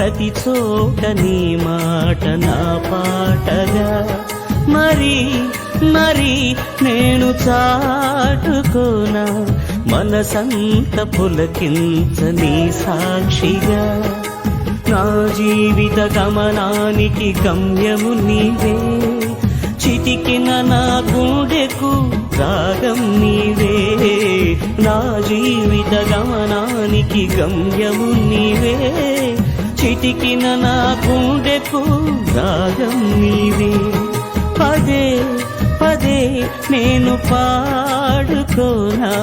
ప్రతి చోట నీ మాట నా పాటగా మరి మరి నేను చాటుకోనా మనసంత పులకించని సాక్షిగా నా జీవిత గమనానికి గమ్యము నీవే చిటికిన నా గుండెకు రాగం నీవే నా జీవిత గమనానికి గమ్యము నీవే చిటికిన నా గుండెకు రాగం నీవే పదే పదే నేను పాడుకోనా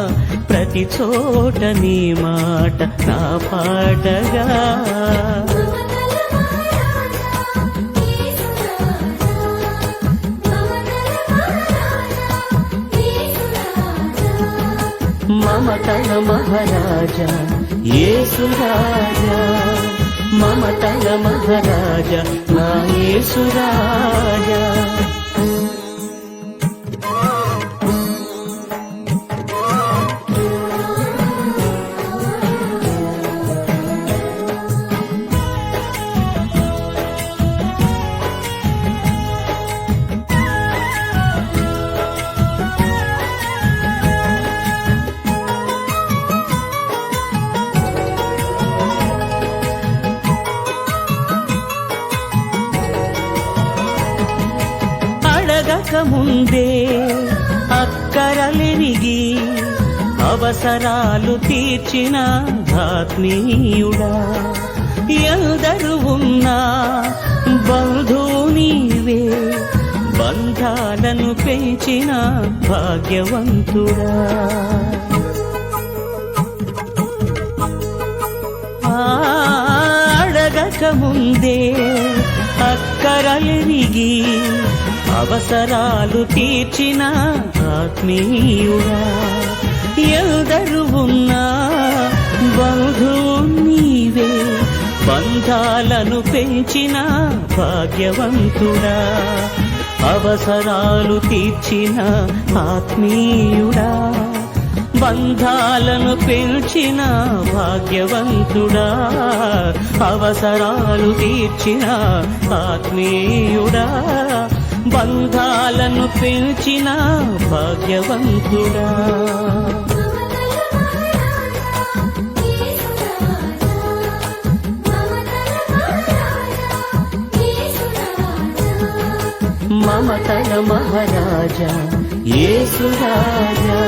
ప్రతి చోట నీ మాట నా పాటగా మమతల మహారాజా యేసు రాజా మమతల మహారాజా నా యేసు రాజా ముందే అక్కరలెరిగి అవసరాలు తీర్చిన ఆత్మీయుడా ఎందరు ఉన్నా బంధువు నీవే బంధాలను పెంచిన భాగ్యవంతుడా అడగక ముందే అక్కరలెరిగి అవసరాలు తీర్చిన ఆత్మీయుడా ఎందరు ఉన్నా బంధువు నీవే బంధాలను పెంచిన భాగ్యవంతుడా అవసరాలు తీర్చిన ఆత్మీయుడా బంధాలను పెంచిన భాగ్యవంతుడా అవసరాలు తీర్చిన ఆత్మీయుడా బంధాలను పెంచిన భాగ్యవంతుడా మమతల మహారాజా యేసు రాజా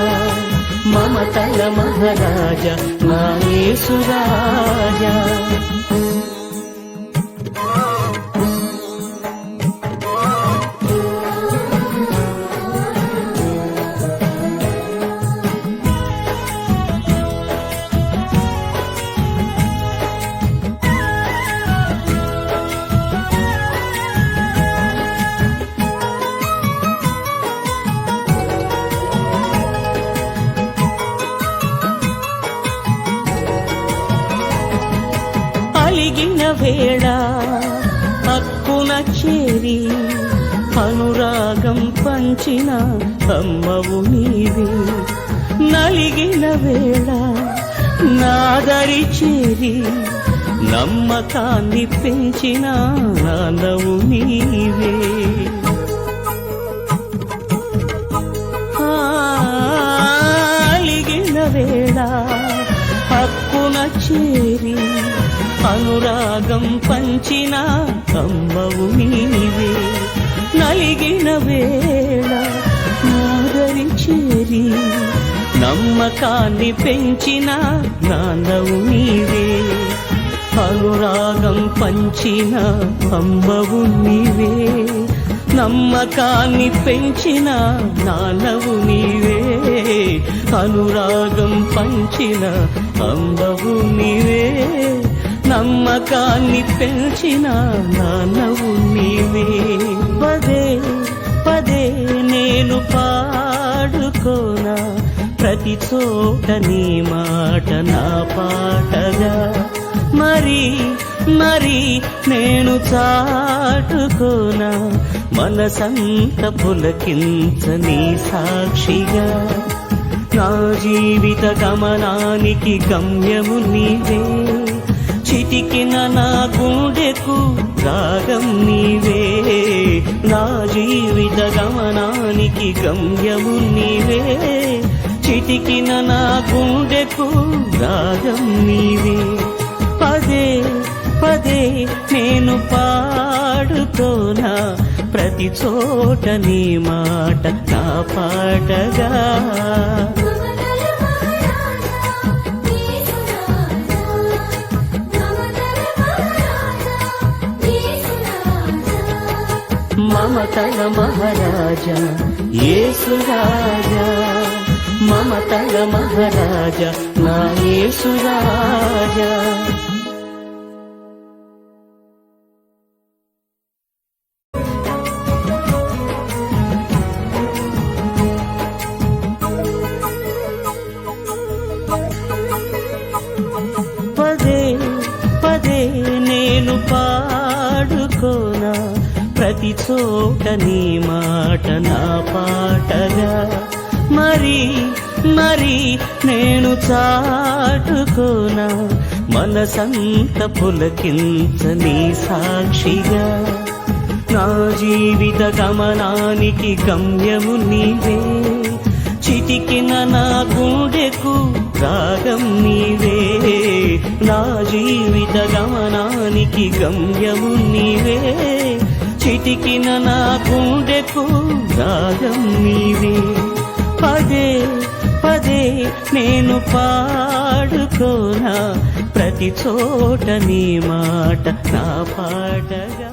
మమతల మహారాజా నా యేసు రాజా అలిగిన వేళ హక్కున చేరి అనురాగం పంచిన అమ్మవు నీవే నలిగిన వేళ నాదరి చేరి నమ్మకాన్ని పెంచిన నాన్నవు నీవే అలిగిన వేళ హక్కున చేరి అనురాగం పంచిన అమ్మవు నీవే నలిగిన వేళ నాదరి చేరి నమ్మకాన్ని పెంచిన నాన్నవు నీవే అనురాగం పంచిన అమ్మవు నీవే నమ్మకాన్ని పెంచిన నాన్నవు నీవే అనురాగం పంచిన అమ్మవు నీవే నమ్మకాన్ని పెంచిన నాన్నవు నీవే పదే పదే నేను పాడుకోనా ప్రతి చోట నీ మాట నా పాటగా మరి మరి నేను చాటుకోనా మనసంత పులకించని సాక్షిగా నా జీవిత గమనానికి గమ్యము నీవే చితికిన నా గుండెకు రాగం నీవే, నా జీవిత గమనానికి గమ్యము నీవే. చితికిన నా గుండెకు రాగం నీవే. పదే పదే నేను పాడుకోనా, ప్రతి చోట నీ మాట నా పాటగా. మమతల మహారాజా యేసు రాజా, మమతల మహారాజా నా యేసు రాజా. పదే పదే నేను పాడుకోనా, ప్రతి చోట నీ మాట నా పాటగా. మరి మరి నేను చాటుకోనా, మనసంత పులకించ నీ సాక్షిగా. నా జీవిత గమనానికి గమ్యము నీవే, చితికిన నా గుండెకు రాగం నీవే. నా జీవిత గమనానికి గమ్యము నీవే, చితికిన నా గుండెకు రాగం నీవే. పదే పదే నేను పాడుకోనా, ప్రతి చోట నీ మాట నా పాటగా.